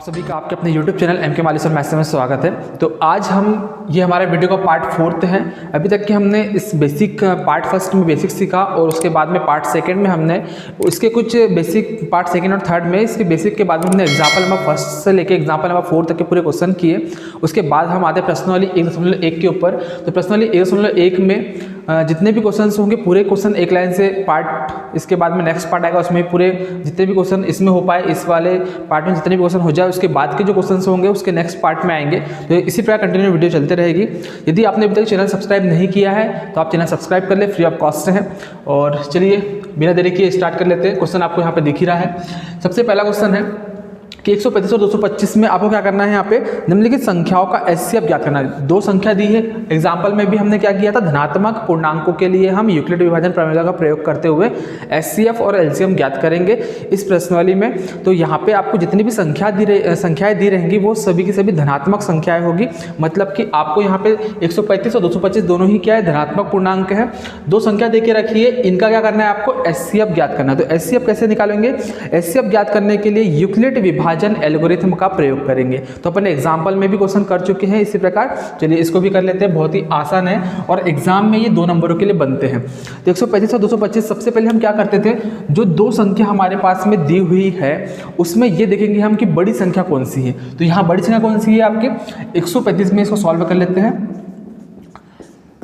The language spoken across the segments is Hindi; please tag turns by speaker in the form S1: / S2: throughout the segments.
S1: सभी का आपके अपने YouTube चैनल एम के माली सर मैथ्स में स्वागत है। तो आज हम ये हमारे वीडियो का पार्ट 4 है। अभी तक कि हमने इस बेसिक पार्ट फर्स्ट में बेसिक सीखा और उसके बाद में पार्ट सेकंड में हमने इसके कुछ बेसिक पार्ट सेकंड और थर्ड में इसके बेसिक के बाद में हमने एग्जाम्पल नंबर फर्स्ट से लेकर एग्जाम्पल नंबर 4 तक के पूरे क्वेश्चन किए। उसके बाद हम आते प्रश्नावली 1.1 के ऊपर। तो प्रश्नावली 1.1 में जितने भी क्वेश्चन होंगे पूरे क्वेश्चन एक लाइन से पार्ट, इसके बाद में नेक्स्ट पार्ट आएगा उसमें पूरे जितने भी क्वेश्चन इसमें हो पाए इस वाले पार्ट में जितने भी क्वेश्चन हो जाए उसके बाद के जो क्वेश्चन होंगे उसके नेक्स्ट पार्ट में आएंगे। तो इसी प्रकार कंटिन्यू वीडियो चलते रहेगी। यदि आपने अभी तक चैनल सब्सक्राइब नहीं किया है तो आप चैनल सब्सक्राइब कर ले, फ्री ऑफ कॉस्ट है। और चलिए बिना देरी किए स्टार्ट कर लेते हैं। क्वेश्चन आपको यहाँ पे दिख ही रहा है। सबसे पहला क्वेश्चन है कि 135 और 225 में आपको क्या करना है, यहाँ पे निम्नलिखित संख्याओं का एचसीएफ ज्ञात करना है। दो संख्या दी है। एग्जाम्पल में भी हमने क्या किया था, धनात्मक पूर्णांकों के लिए हम यूक्लिड विभाजन प्रमेय का प्रयोग करते हुए एचसीएफ और एलसीएम ज्ञात करेंगे इस प्रश्नावली में। तो यहाँ पे आपको जितनी भी संख्याएं दी रहेंगी वो सभी की सभी धनात्मक संख्याएं होगी। मतलब कि आपको यहाँ पे 135 और 225 दोनों ही क्या है, धनात्मक पूर्णांक है। दो संख्या दे के रखिए, इनका क्या करना है, आपको एचसीएफ ज्ञात करना है। तो एचसीएफ कैसे निकालेंगे, एचसीएफ ज्ञात करने के लिए यूक्लिड विभाजन एल्गोरिथम का प्रयोग करेंगे। तो अपन एग्जाम्पल में भी क्वेश्चन कर चुके हैं इसी प्रकार। चलिए इसको भी कर लेते हैं, बहुत ही आसान है और एग्जाम में ये 2 नंबरों के लिए बनते हैं। तो 135 और 225 सबसे पहले हम क्या करते थे, जो दो संख्या हमारे पास में दी हुई है उसमें ये देखेंगे हम कि बड़ी संख्या कौन सी है। तो यहाँ बड़ी संख्या कौन सी है आपके 135 में, इसको सॉल्व कर लेते हैं।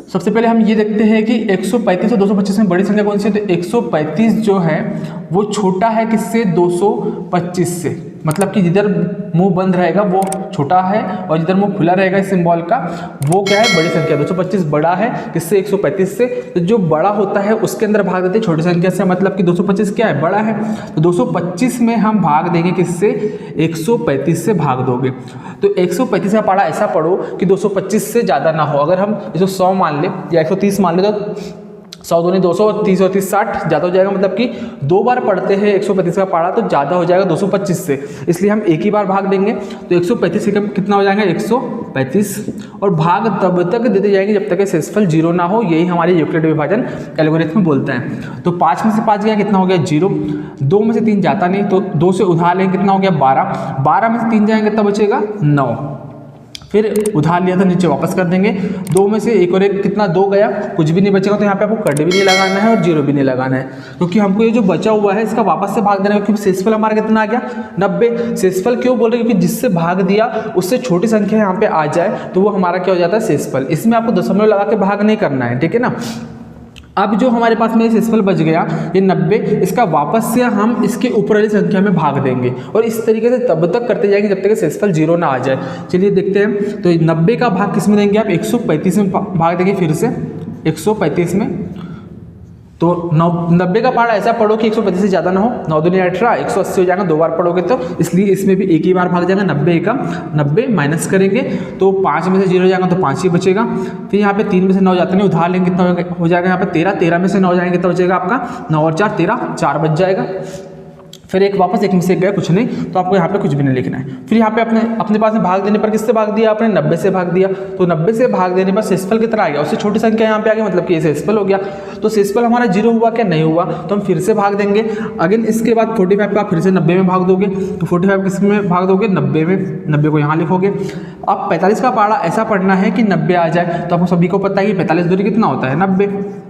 S1: सबसे पहले हम ये देखते हैं कि 135 और 225 में बड़ी संख्या कौन सी है। तो 135 जो है वो छोटा है किससे, 225 से। मतलब कि जिधर मुंह बंद रहेगा वो छोटा है और जिधर मुंह खुला रहेगा इस सिंबल का वो क्या है, बड़ी संख्या। 225 बड़ा है किससे, 135 से। तो जो बड़ा होता है उसके अंदर भाग देते हैं छोटी संख्या से। मतलब कि 225 क्या है, बड़ा है। तो 225 में हम भाग देंगे किससे, 135 से भाग दोगे। तो 135 का पढ़ा ऐसा पढ़ो कि 225 से ज़्यादा ना हो। अगर हम 100 मान ले या 130 मान ले तो 100 दूनी 200 और 30 और 30 60 ज़्यादा हो जाएगा। मतलब कि 2 बार पढ़ते हैं 135 का पढ़ा तो ज़्यादा हो जाएगा 225 से, इसलिए हम एक ही बार भाग देंगे। तो 135 से कितना हो जाएगा, 135। और भाग तब तक देते जाएंगे जब तक शेषफल 0 ना हो। यही हमारे यूक्लिड विभाजन एल्गोरिथम बोलते हैं। तो 5 में से 5 गया कितना हो गया, 0। 2 में से 3 जाता नहीं तो 2 से उधार लेंगे कितना हो गया, 12। 12 में से 3 जाएंगे तब बचेगा 9। फिर उधार लिया था नीचे वापस कर देंगे। 2 में से एक और एक कितना, 2 गया, कुछ भी नहीं बचेगा। तो यहाँ पे आपको कट भी नहीं लगाना है और 0 भी नहीं लगाना है, क्योंकि हमको ये जो बचा हुआ है इसका वापस से भाग देना है। क्योंकि शेषफल हमारा कितना आ गया, 90। शेषफल क्यों बोल रहे हैं, क्योंकि जिससे भाग दिया उससे छोटी संख्या यहाँ पे आ जाए तो वो हमारा क्या हो जाता है, शेषफल। इसमें आपको दशमलव लगा के भाग नहीं करना है, ठीक है ना। अब जो हमारे पास में शेषफल बच गया ये 90, इसका वापस से हम इसके ऊपर वाली संख्या में भाग देंगे और इस तरीके से तब तक करते जाएंगे जब तक शेषफल 0 ना आ जाए। चलिए देखते हैं। तो 90 का भाग किस में देंगे आप, 135 में भाग देंगे। फिर से 135 में, तो 90 का पढ़ा ऐसा पढ़ो कि 135 से ज़्यादा ना हो। 9 दूनी 18, 180 हो जाएगा 2 बार पढ़ोगे तो, इसलिए इसमें भी एक ही बार भाग जाएगा। 90 का 90 माइनस करेंगे तो 5 में से 0 हो जाएगा तो 5 ही बचेगा। फिर यहाँ पे 3 में से 9 जाते नहीं, उधार लेंगे कितना हो जाएगा, यहाँ पे 13। 13 में से 9 जाएंगे कितना बचेगा आपका, 9 और 4 13, 4 बच जाएगा। फिर एक वापस एक में से गया कुछ नहीं, तो आपको यहाँ पे कुछ भी नहीं लिखना है। फिर यहाँ पे अपने पास में भाग देने पर किससे भाग दिया आपने, 90 से भाग दिया। तो 90 से भाग देने पर शेषफल कितना आ गया, उससे छोटी संख्या यहाँ पे आ गई, मतलब कि ये शेषफल हो गया। तो शेषफल हमारा 0 हुआ क्या, नहीं हुआ। तो हम फिर से भाग देंगे। अगेन इसके बाद 45 का फिर से 90 में भाग दोगे। तो 45 किस में भाग दोगे, 90 में। 90 को यहाँ लिखोगे। अब 45 का पढ़ा ऐसा पढ़ना है कि 90 आ जाए। तो आपको सभी को पता है कि 45 दूरी कितना होता है, 90।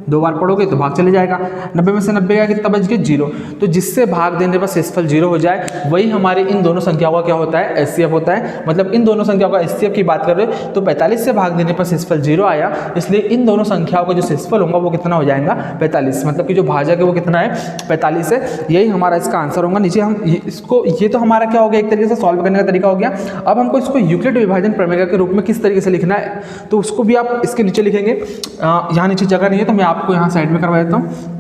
S1: 2 बार पढ़ोगे तो भाग चले जाएगा। 90 में से 90 का कितना बच गया, 0। तो जिससे भाग देने पर शेषफल 0 हो जाए वही हमारे इन दोनों संख्याओं का क्या होता है, एचसीएफ होता है। मतलब इन दोनों संख्याओं का एचसीएफ की बात कर रहे हो तो 45 से भाग देने पर शेषफल 0 आया, इसलिए इन दोनों संख्याओं का जो शेषफल होगा वो कितना हो जाएगा, 45। मतलब कि जो भाजक है वो कितना है, 45 है। यही हमारा इसका आंसर होगा। नीचे हम इसको, ये तो हमारा क्या हो गया, एक तरीके से सॉल्व करने का तरीका हो गया। अब हमको इसको यूक्लिड विभाजन प्रमेय के रूप में किस तरीके से लिखना है तो उसको भी आप इसके नीचे लिखेंगे। यहाँ नीचे जगह नहीं है तो मैं आपको यहाँ साइड में करवा देता हूँ।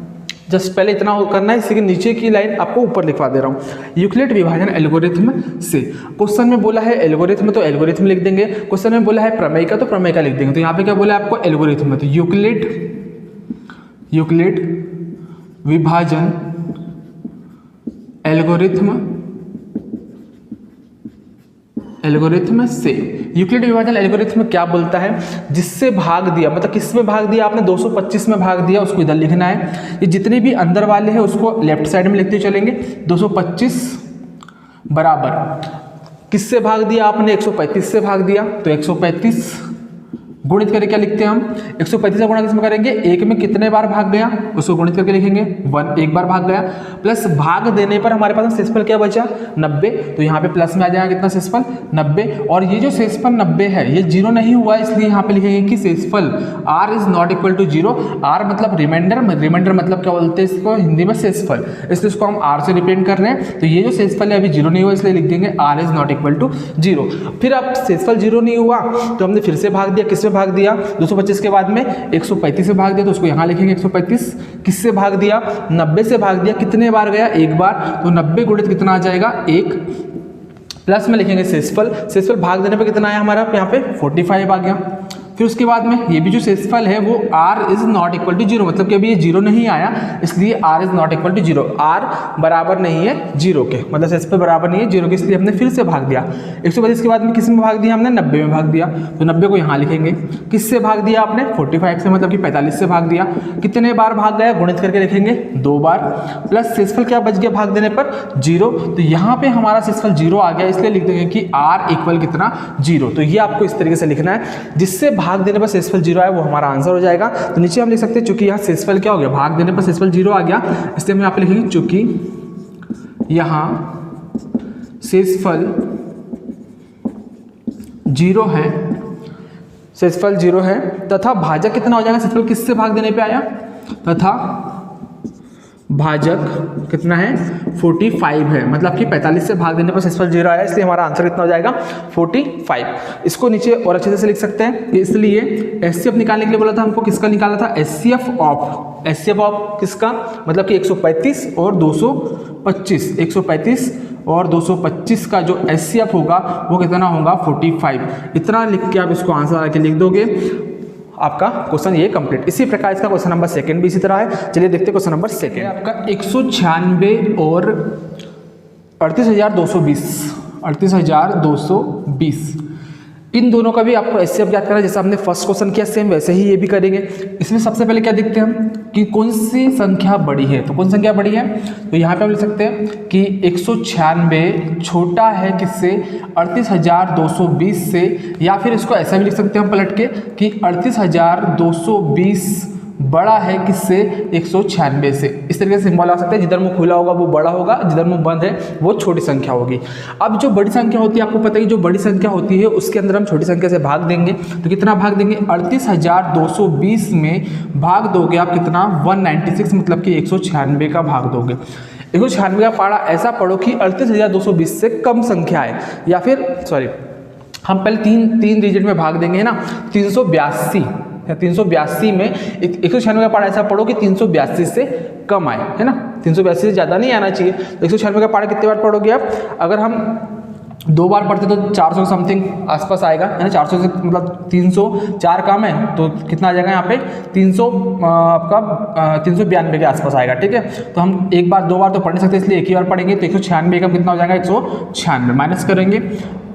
S1: जस्ट पहले इतना करना है, इसी के नीचे की लाइन आपको ऊपर लिखवा दे रहा हूँ। यूक्लिड विभाजन एल्गोरिथम से। क्वेश्चन में बोला है एल्गोरिथम तो एल्गोरिथम लिख देंगे। क्वेश्चन में बोला है प्रमेय का तो प्रमेय का लिख देंगे। तो यहाँ पे क्या बोला है आपको, एल्गोरिथम। तो यूक्लिड विभाजन एल्गोरिथम से। यूक्लिड विभाजन एल्गोरिथम क्या बोलता है, जिससे भाग दिया, मतलब किस में भाग दिया आपने, 225 में भाग दिया, उसको इधर लिखना है। ये जितने भी अंदर वाले हैं उसको लेफ्ट साइड में लिखते चलेंगे। 225 बराबर किससे भाग दिया आपने, 135 से भाग दिया, तो 135 गुणित करके क्या लिखते हैं हम, 135 का गुणा किसमें करेंगे, एक में कितने बार भाग गया उसको गुणित करके लिखेंगे, 1 एक बार भाग गया, प्लस भाग देने पर हमारे पास शेषफल क्या बचा 90, तो यहाँ पे प्लस में आ जाएगा कितना शेषफल 90, और ये जो शेषफल 90 है ये जीरो नहीं हुआ, इसलिए यहाँ पे लिखेंगे कि शेषफल r is not equal to zero. r मतलब रिमाइंडर, रिमाइंडर मतलब क्या बोलते हैं इसको हिंदी में शेषफल, इसलिए इसको हम r से रिप्रेजेंट कर रहे हैं, तो ये जो शेषफल है अभी जीरो नहीं हुआ इसलिए लिख देंगे r is not equal to zero. फिर अब शेषफल जीरो नहीं हुआ तो हमने फिर से भाग दिया, किससे भाग दिया 225 के बाद में 135 से भाग दिया, तो उसको यहाँ लिखेंगे 135, किससे भाग दिया 90 से भाग दिया, कितने बार गया एक बार, तो 90 गुणित कितना आ जाएगा 1, प्लस में लिखेंगे शेषफल, शेषफल भाग देने पे कितना आया हमारा यहाँ पे 45 आ गया। फिर उसके बाद में ये भी जो शेषफल है वो r is not equal to zero, मतलब कि अभी ये जीरो नहीं आया इसलिए r is not equal to zero, r बराबर नहीं है जीरो के, मतलब शेषफल बराबर नहीं है जीरो के, इसलिए हमने फिर से भाग दिया। 132 के बाद में किस में भाग दिया हमने 90 में भाग दिया, तो 90 को यहाँ लिखेंगे, किससे भाग दिया आपने 45 से, मतलब कि 45 से भाग दिया, कितने बार भाग गया गुणित करके लिखेंगे 2 बार, प्लस शेषफल क्या बच गया भाग देने पर जीरो, तो यहाँ पे हमारा शेषफल जीरो आ गया इसलिए लिख देंगे कि r इक्वल कितना जीरो। तो ये आपको इस तरीके से लिखना है, जिससे भाग देने पर शेषफल जीरो आया वो हमारा आंसर हो जाएगा। तो नीचे हम लिख सकते हैं चूंकि यहाँ शेषफल क्या हो गया भाग देने पर शेषफल जीरो आ गया, इसलिए हम यहाँ पे लिखेंगे चूंकि यहाँ शेषफल जीरो है, शेषफल जीरो है तथा भाजक कितना हो जाएगा, शेषफल किससे भाग देने पे आया, तथा भाजक कितना है 45 है, मतलब कि 45 से भाग देने पर शेषफल जीरो आया, इसलिए हमारा आंसर कितना हो जाएगा 45। इसको नीचे और अच्छे से लिख सकते हैं, इसलिए एचसीएफ निकालने के लिए बोला था हमको, किसका निकाला था एचसीएफ ऑफ किसका, मतलब कि 135 और 225, 135 और 225 का जो एचसीएफ होगा वो कितना होगा 45। इतना लिख के आप इसको आंसर आके लिख दोगे, आपका क्वेश्चन ये कंप्लीट। इसी प्रकार इसका क्वेश्चन नंबर सेकंड भी इसी तरह है। चलिए देखते हैं क्वेश्चन नंबर सेकंड, आपका 196 और 38,220 इन दोनों का भी आपको एचसीएफ याद करना है, जैसे हमने फर्स्ट क्वेश्चन किया सेम वैसे ही ये भी करेंगे। इसमें सबसे पहले क्या देखते हैं हम कि कौन सी संख्या बड़ी है, तो कौन सी संख्या बड़ी है, तो यहाँ पे हम लिख सकते हैं कि 196 छोटा है किससे 38,220 से, या फिर इसको ऐसा भी लिख सकते हैं हम पलट के कि 38,220 बड़ा है किससे 196 से। इस तरीके से सिंबल आ सकते हैं, जिधर मुंह खुला होगा वो बड़ा होगा, जिधर मुंह बंद है वो छोटी संख्या होगी। अब जो बड़ी संख्या होती है आपको पता है कि जो बड़ी संख्या होती है उसके अंदर हम छोटी संख्या से भाग देंगे, तो कितना भाग देंगे 38,220 में भाग दोगे आप कितना 196, मतलब कि 196 का भाग दोगे। 196 का पारा ऐसा पढ़ो कि 38,220 से कम संख्या है, या फिर सॉरी हम पहले तीन डिजिट में भाग देंगे है ना, 382 में 196 का पारा ऐसा पढ़ो कि 382 से कम आए, है ना, 382 से ज़्यादा नहीं आना चाहिए। तो 196 का पारा कितने बार पढ़ोगे आप, अगर हम 2 बार पढ़ते तो 400 समथिंग आसपास आएगा, है ना, 400 से मतलब 304 काम है तो कितना आ जाएगा यहाँ पे 392 के आसपास आएगा, ठीक है। तो हम एक बार 2 बार तो पढ़ नहीं सकते इसलिए एक ही बार पढ़ेंगे, तो 196 का कितना हो जाएगा 196, माइनस करेंगे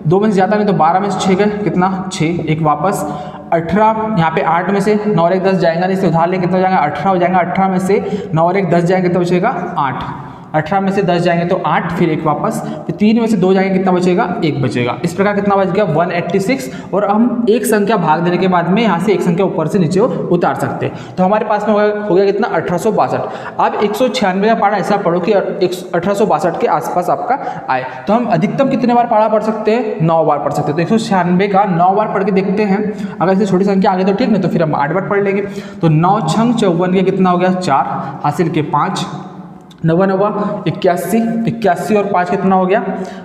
S1: 2 में से ज़्यादा नहीं तो 12 में से 6 गए कितना 6, एक वापस 18, यहाँ पे 8 में से 9 और 1 10 जाएगा नहीं, इससे उधार लेंगे कितना हो जाएगा 18 हो जाएगा, 18 में से 9 और 1 10 जाएंगे कितना बचेगा 8, 18 में से 10 जाएंगे तो 8, फिर एक वापस, फिर 3 में से 2 जाएंगे कितना बचेगा 1 बचेगा। इस प्रकार कितना बच गया 186, और हम एक संख्या भाग देने के बाद में यहाँ से एक संख्या ऊपर से नीचे उतार सकते हैं। तो हमारे पास में हो गया कितना 1862। अब 196 का पारा ऐसा पढ़ो कि 1862 के आसपास आपका आए, तो हम अधिकतम कितने बार पारा पढ़ सकते हैं 9 बार पढ़ सकते हैं। तो 196 का 9 बार पढ़ के देखते हैं, अगर इससे छोटी संख्या आ गई तो ठीक, नहीं तो फिर हम 8 बार पढ़ लेंगे। तो 9 छंग 54 के कितना हो गया 4, हासिल के 5, 9 9 81 और 5 कितना हो गया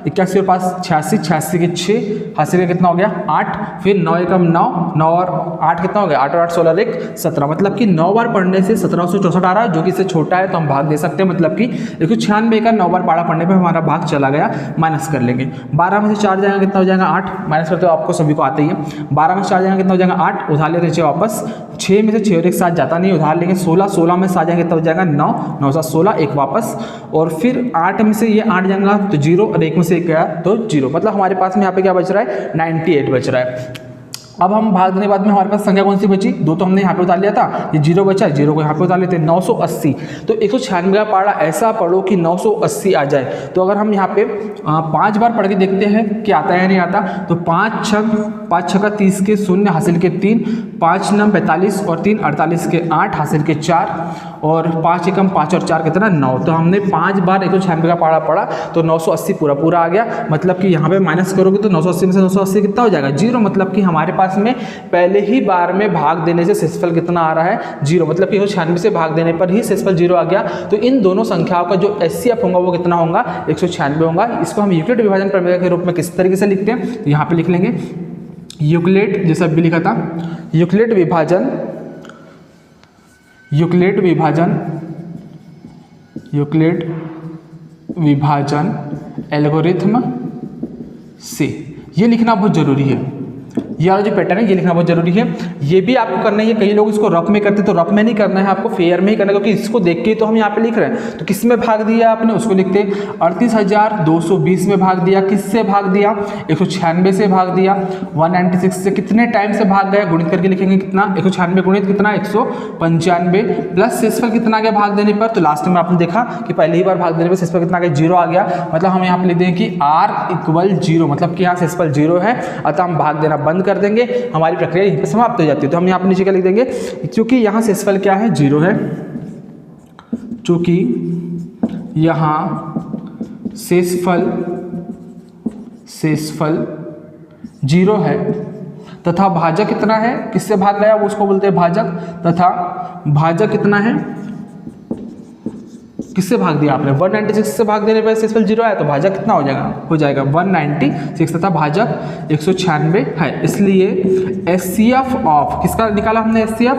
S1: 81 और 5 86, 86 के 6, हासिल के कितना हो गया 8, फिर 9 एकम 9, 9 और 8 कितना हो गया 8 और 8 16 1 17, मतलब कि 9 बार पढ़ने से 1764 आ रहा है, जो कि इससे छोटा है तो हम भाग दे सकते हैं, मतलब कि 196 का 9 बार पारा पढ़ने पे हमारा भाग चला गया, माइनस कर लेंगे। 12 में से 4 जाएगा कितना हो जाएगा 8, माइनस करते हो आपको सभी को आते ही है। 12 में से 4 जाएगा कितना हो जाएगा 8, उधार लेते नीचे वापस, 6 में से 6 और 1 7 जाता नहीं, उधार लेंगे 16, 16 में से आ जाएगा कितना हो जाएगा 9, 9 7 16 एक वापस, और फिर 8 में से ये 8 जाएगा तो 0 और 1 में से 1 गया तो 0, मतलब हमारे पास में यहाँ पे क्या बच रहा है 98 बच रहा है। अब हम भाग देने के बाद में हमारे पास संख्या कौन सी बची, 2 तो हमने यहाँ पे उतार लिया था, ये 0 बचा, 0 को यहाँ पे उतार लेते हैं, 980। तो 196 का पहाड़ा ऐसा पढ़ो कि 980 आ जाए। तो अगर हम यहाँ पे 5 बार पढ़ के देखते हैं कि आता है या नहीं आता, तो 5 छक्का 30 के 0 हासिल के 3, 5 9 45 और 3 48 के 8 हासिल के 4 और 5 एकम 5 और 4 कितना 9। तो हमने 5 बार 196 का पहाड़ा पढ़ा तो 980 पूरा आ गया। मतलब कि यहाँ पे माइनस करोगे तो 980 में से 980 कितना हो जाएगा 0। मतलब कि हमारे पास में पहले ही बार में भाग देने से शेषफल कितना आ रहा है 0। मतलब कि 196 से भाग देने पर ही शेषफल 0 आ गया। तो इन दोनों संख्याओं का जो एचसीएफ होगा वो कितना होगा 196 होगा। इसको हम यूक्लिड विभाजन प्रमेय के रूप में किस तरीके से लिखते हैं, तो यहाँ पे लिख लेंगे यूक्लिड, जैसा अभी लिखा था, यूक्लिड विभाजन एल्गोरिथम से, ये लिखना बहुत जरूरी है। ये वाला जो पैटर्न है ये लिखना बहुत जरूरी है। ये भी आपको करना है। कई लोग इसको रफ में करते, तो रफ में नहीं करना है, आपको फेयर में ही करना है, क्योंकि इसको देख के तो हम यहाँ पे लिख रहे हैं। तो किस में भाग दिया आपने, उसको लिखते 38,220 में भाग दिया। किससे भाग दिया 196 से भाग दिया। 196 से कितने टाइम से भाग गया, गुणित करके लिखेंगे कितना 196 गुणित कितना 195 प्लस शेषफल कितना आ गया भाग देने पर। तो लास्ट में आपने देखा कि पहले ही बार भाग देने पर शेषफल कितना आ गया 0 आ गया। मतलब हम यहाँ पे लिख देंगे कि R = 0, मतलब कि यहाँ शेषफल 0 है, अतः हम भाग देना बंद कर देंगे, हमारी प्रक्रिया यहीं पे समाप्त हो जाती है। तो हम यहाँ पे नीचे क्या लिख देंगे, क्योंकि यहाँ शेषफल क्या है 0 है, क्योंकि यहाँ शेषफल 0 है तथा भाजक कितना है, किससे भाग गया वो उसको बोलते हैं भाजक, तथा भाजक कितना है, किससे भाग दिया आपने 196 से भाग देने पर शेषफल 0 आया, तो भाजक कितना हो जाएगा 196 तथा भाजक 196 है। इसलिए एचसीएफ ऑफ किसका निकाला हमने एचसीएफ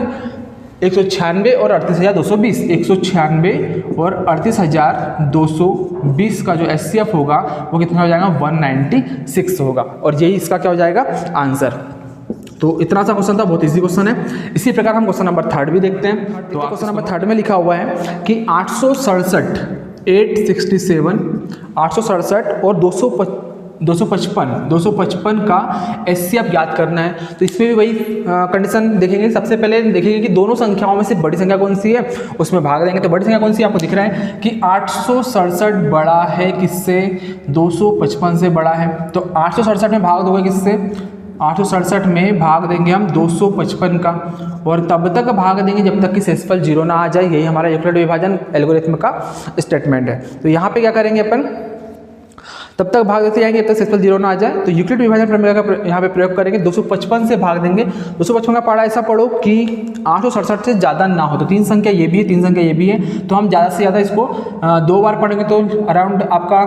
S1: 196 और 38,220, 196 और 38,220 का जो एचसीएफ होगा वो कितना हो जाएगा 196 होगा। और यही इसका क्या हो जाएगा आंसर। तो इतना सा क्वेश्चन था, बहुत इजी क्वेश्चन है। इसी प्रकार हम क्वेश्चन नंबर 3 भी देखते हैं। तो क्वेश्चन नंबर 3 में लिखा हुआ है कि 867 और 255 का एचसीएफ ज्ञात करना है। तो इसमें भी वही कंडीशन देखेंगे। सबसे पहले देखेंगे कि दोनों संख्याओं में से बड़ी संख्या कौन सी है, उसमें भाग देंगे। तो बड़ी संख्या कौन सी आपको दिख रहा है कि 867 बड़ा है किससे 255 से बड़ा है। तो 867 में भाग दोगे किससे 867 में भाग देंगे हम 255 का, और तब तक भाग देंगे जब तक कि शेषफल 0 ना आ जाए। यही हमारा यूक्लिड विभाजन एल्गोरिथम का स्टेटमेंट है। तो यहाँ पे क्या करेंगे अपन, तब तक भाग देते जाएंगे जब तक शेषफल 0 ना आ जाए। तो यूक्लिड विभाजन प्रमेय का यहाँ पे प्रयोग करेंगे। 255 से भाग देंगे। 255 का पहाड़ा ऐसा पढ़ो कि 867 से ज़्यादा ना हो। तो 3 संख्या ये भी है, 3 संख्या ये भी है, तो हम ज़्यादा से ज़्यादा इसको 2 बार पढ़ेंगे तो अराउंड आपका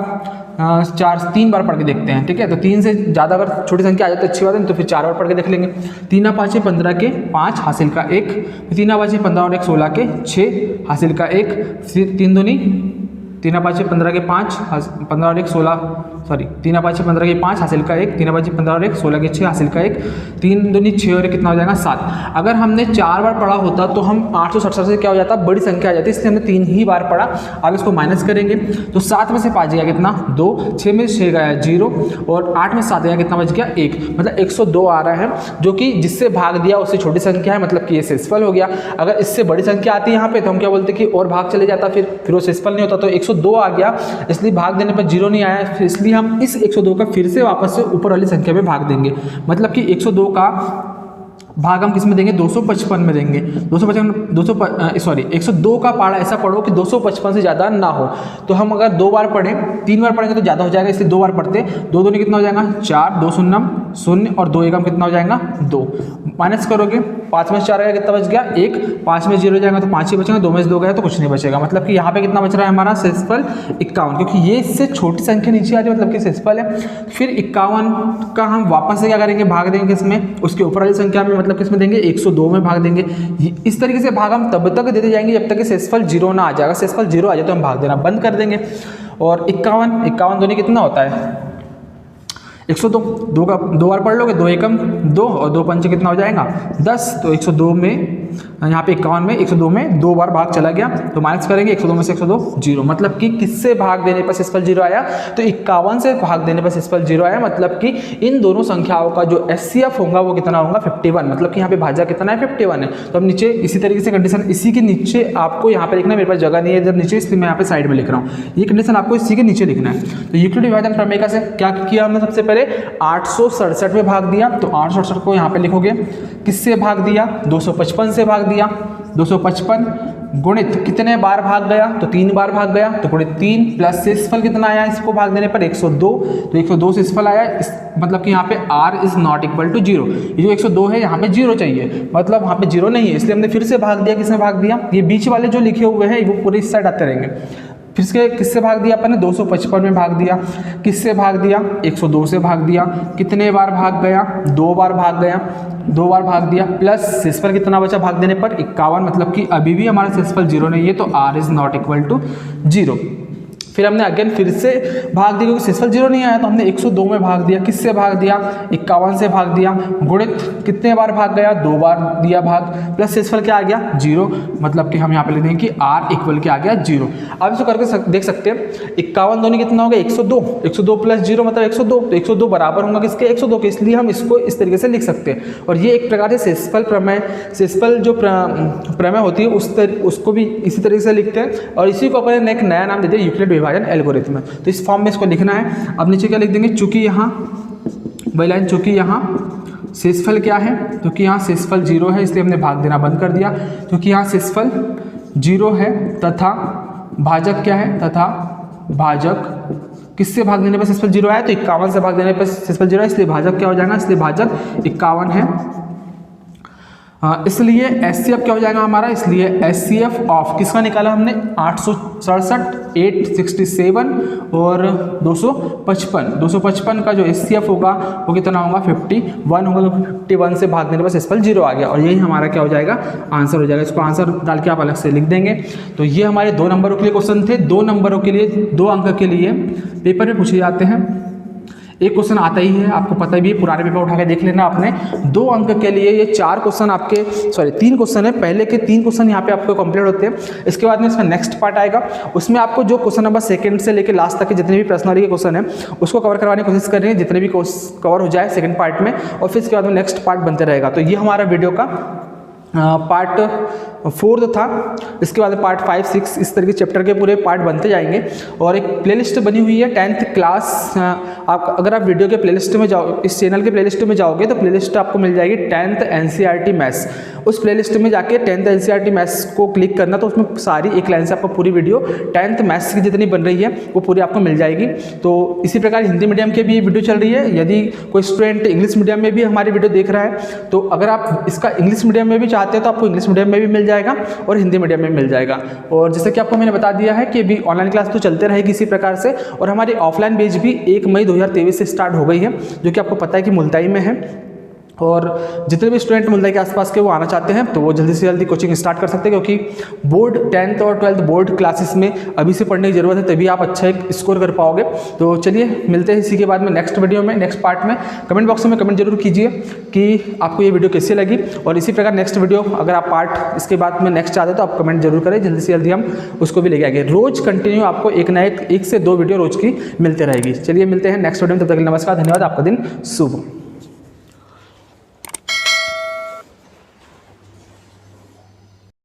S1: 3 बार पढ़ के देखते हैं। ठीक है, तो 3 से ज़्यादा अगर छोटी संख्या आ जाए तो अच्छी बात है, तो फिर 4 बार पढ़ के देख लेंगे। 3 5 15 के 5 हासिल का 1, 3 5 15 और 1 16 के 6 हासिल का 1, फिर 3 दूनी 3 5 15 के 5 15 और 1 16, सॉरी 3 5 15 के 5 हासिल का 1, 3 5 15 और 1 16 के 6 हासिल का 1, 3 दूनी 6 और 1 कितना हो जाएगा 7। अगर हमने 4 बार पढ़ा होता तो हम 867 से क्या हो जाता बड़ी संख्या आ जाती, इसलिए हमने 3 ही बार पढ़ा। अब इसको माइनस करेंगे तो 7 में से 5 गया कितना 2, 6 में 6 गया 0 और 8 में 7 गया कितना बच गया 1, मतलब 102 आ रहा है, जो कि जिससे भाग दिया उससे छोटी संख्या है, मतलब कि ये शेषफल हो गया। अगर इससे बड़ी संख्या आती है यहाँ पे तो हम क्या बोलते कि और भाग चले जाता, फिर वो शेषफल नहीं होता। तो 102 आ गया, इसलिए भाग देने पर 0 नहीं आया, इसलिए हम इस 102 का फिर से वापस से ऊपर वाली संख्या में भाग देंगे। मतलब कि 102 का भाग हम किस में देंगे 255 में देंगे। 102 का पहाड़ा ऐसा पढ़ो कि 255 से ज़्यादा ना हो। तो हम अगर 2 बार पढ़ें, 3 बार पढ़ेंगे तो ज़्यादा हो जाएगा, इसलिए 2 बार पढ़ते। 2 दूनी कितना हो जाएगा 4, 2 शून्य 0 और 2 एकम कितना हो जाएगा 2। माइनस करोगे 5 में 4 गया कितना बच गया 1, 5 में 0 जाएगा तो 5 ही बचेगा, 2 में से 2 गया तो कुछ नहीं बचेगा। मतलब कि यहाँ पे कितना बच रहा है हमारा शेषफल 51, क्योंकि ये इससे छोटी संख्या नीचे आ रही है, मतलब कि शेषफल है। फिर 51 का हम वापस से क्या करेंगे भाग देंगे किसमें, उसके ऊपर वाली संख्या में, मतलब किसमें देंगे 102 में भाग देंगे। इस तरीके से भाग हम तब तक देते जाएंगे जब तक कि शेषफल 0 ना आ जाएगा। शेषफल 0 आ जाए तो हम भाग देना बंद कर देंगे। और 51 दूनी कितना होता है 102, दो का 2 बार पढ़ लोगे, 2 एकम 2 और 2 पंचे कितना हो जाएगा 10। तो 102 में यहाँ पे 51 में 102 में 2 बार भाग चला गया, तो माइनस करेंगे 102 में से 102 0। मतलब कि किससे भाग देने पर सिस्पल 0 आया, तो 51 से भाग देने पर सिस्पल 0 आया। मतलब कि इन दोनों संख्याओं का जो एचसीएफ होगा वो कितना होगा 51। मतलब कि यहाँ पे भाज्य कितना है 51 है। तो अब नीचे इसी तरीके से कंडीशन इसी के नीचे आपको यहाँ पे लिखना है, मेरे पास जगह नहीं है जब नीचे, इसलिए मैं यहाँ पे साइड में लिख रहा हूँ। ये कंडीशन आपको इसी के नीचे लिखना है। तो यूक्लिड विभाजन प्रमेय से क्या किया हमने, सबसे पहले 867 में भाग दिया, तो 867 को यहाँ पे लिखोगे, किससे भाग दिया 255 से भाग दिया। 255 गुणित कितने बार भाग गया, तो 3 बार भाग गया, तो गुणित 3 प्लस शेषफल कितना आया इसको भाग देने पर 102। तो 102 शेषफल आया, मतलब कि यहाँ पे r is not equal to 0। ये जो 102 है यहाँ पे 0 चाहिए, मतलब वहाँ पे 0 नहीं है, इसलिए हमने फिर से भाग दिया। किसमें भाग दिया, ये बीच वाले जो लिखे हुए हैं वो पूरे इस साइड आते रहेंगे। फिर से किससे भाग दिया अपन ने 255 में भाग दिया, किससे भाग दिया 102 से भाग दिया। कितने बार भाग गया, 2 बार भाग गया, 2 बार भाग दिया, प्लस शेषफल कितना बचा भाग देने पर 51। मतलब कि अभी भी हमारा शेषफल 0 नहीं है, तो r is not equal to 0। फिर हमने अगेन फिर से भाग दिया, क्योंकि शेषफल 0 नहीं आया, तो हमने 102 में भाग दिया। किससे भाग दिया 51 से भाग दिया, गुणित कितने बार भाग गया 2 बार दिया भाग, प्लस शेषफल क्या आ गया 0। मतलब कि हम यहाँ पे लिख देंगे कि r इक्वल क्या आ गया 0। अब इसको करके देख सकते हैं 51 दोनों कितना हो गया 102, 102 प्लस 0 मतलब 102, तो 102 बराबर होगा किसके 102 के, इसलिए हम इसको इस तरीके से लिख सकते हैं। और ये एक प्रकार से शेषफल प्रमेय, शेषफल जो प्रमेय होती है उसको भी इसी तरीके से लिखते हैं, और इसी को अपन एक नया नाम देते हैं यूक्लिड विभाजन एल्गोरिथम। तो इस फॉर्म में इसको लिखना है। अब नीचे क्या लिख देंगे, चूंकि यहाँ वही लाइन, चूंकि यहाँ शेषफल क्या है, क्योंकि यहाँ शेषफल 0 है इसलिए हमने भाग देना बंद कर दिया। क्योंकि यहाँ शेषफल 0 है तथा भाजक क्या है, तथा भाजक किससे भाग देने पर शेषफल 0 आया, तो 51 से भाग देने पर शेषफल 0 है, इसलिए भाजक क्या हो जाएगा, इसलिए भाजक 51 है। इसलिए एचसीएफ क्या हो जाएगा हमारा, इसलिए एचसीएफ ऑफ किसका निकाला हमने 867, 867 और 255 का जो एचसीएफ होगा वो कितना होगा 51 होगा। तो 51 से भाग देने पर शेषफल 0 आ गया, और यही हमारा क्या हो जाएगा आंसर हो जाएगा। इसको आंसर डाल के आप अलग से लिख देंगे। तो ये हमारे 2 नंबरों के लिए क्वेश्चन थे। 2 नंबरों के लिए 2 अंक के लिए पेपर में पूछे जाते हैं। एक क्वेश्चन आता ही है, आपको पता भी है, पुराने पेपर उठा के देख लेना आपने। 2 अंक के लिए ये 4 क्वेश्चन आपके 3 क्वेश्चन है। पहले के 3 क्वेश्चन यहाँ पे आपको कंप्लीट होते हैं। इसके बाद में इसका नेक्स्ट पार्ट आएगा, उसमें आपको जो क्वेश्चन नंबर 2 से लेकर लास्ट तक के जितने भी पर्सनली के क्वेश्चन है उसको कवर करवाने की कोशिश कर रहे हैं, जितने भी कवर हो जाए सेकेंड पार्ट में, और फिर इसके बाद में नेक्स्ट पार्ट बनते रहेगा। तो ये हमारा वीडियो का पार्ट 4 था। इसके बाद पार्ट 5, 6 इस तरह के चैप्टर के पूरे पार्ट बनते जाएंगे। और एक प्लेलिस्ट बनी हुई है 10th क्लास। आप अगर आप वीडियो के प्लेलिस्ट में जाओ, इस चैनल के प्लेलिस्ट में जाओगे तो प्लेलिस्ट आपको मिल जाएगी 10th एनसीईआरटी मैथ्स। उस प्लेलिस्ट में जाके 10th एनसीईआरटी मैथ्स को क्लिक करना, तो उसमें सारी एक लाइन से आपको पूरी वीडियो 10th मैथ्स की जितनी बन रही है वो पूरी आपको मिल जाएगी। तो इसी प्रकार हिंदी मीडियम के भी वीडियो चल रही है। यदि कोई स्टूडेंट इंग्लिश मीडियम में भी हमारी वीडियो देख रहा है, तो अगर आप इसका इंग्लिश मीडियम में भी चाहते हैं तो आपको इंग्लिश मीडियम में भी मिल जाएगा और हिंदी मीडियम में मिल जाएगा। और जैसे कि आपको मैंने बता दिया है कि अभी ऑनलाइन क्लास तो चलते रहेगी इसी प्रकार से, और हमारी ऑफलाइन बैच भी 1 मई 2023 से स्टार्ट हो गई है, जो कि आपको पता है कि मुल्ताई में है। और जितने भी स्टूडेंट मुल्ताई के आसपास के वो आना चाहते हैं तो वो जल्दी से जल्दी कोचिंग स्टार्ट कर सकते हैं, क्योंकि बोर्ड 10th और 12th बोर्ड क्लासेस में अभी से पढ़ने की ज़रूरत है, तभी आप अच्छा एक स्कोर कर पाओगे। तो चलिए मिलते हैं इसी के बाद में नेक्स्ट वीडियो में, नेक्स्ट पार्ट में। कमेंट बॉक्स में कमेंट जरूर कीजिए कि आपको ये वीडियो कैसी लगी, और इसी प्रकार नेक्स्ट वीडियो अगर आप पार्ट इसके बाद में नेक्स्ट चाहते हैं तो आप कमेंट जरूर करें, जल्दी से जल्दी हम उसको भी लेके आएंगे। रोज़ कंटिन्यू आपको एक से 2 वीडियो रोज़ की मिलते रहेगी। चलिए मिलते हैं नेक्स्ट वीडियो में, तब तक नमस्कार, धन्यवाद, आपका दिन शुभ हो।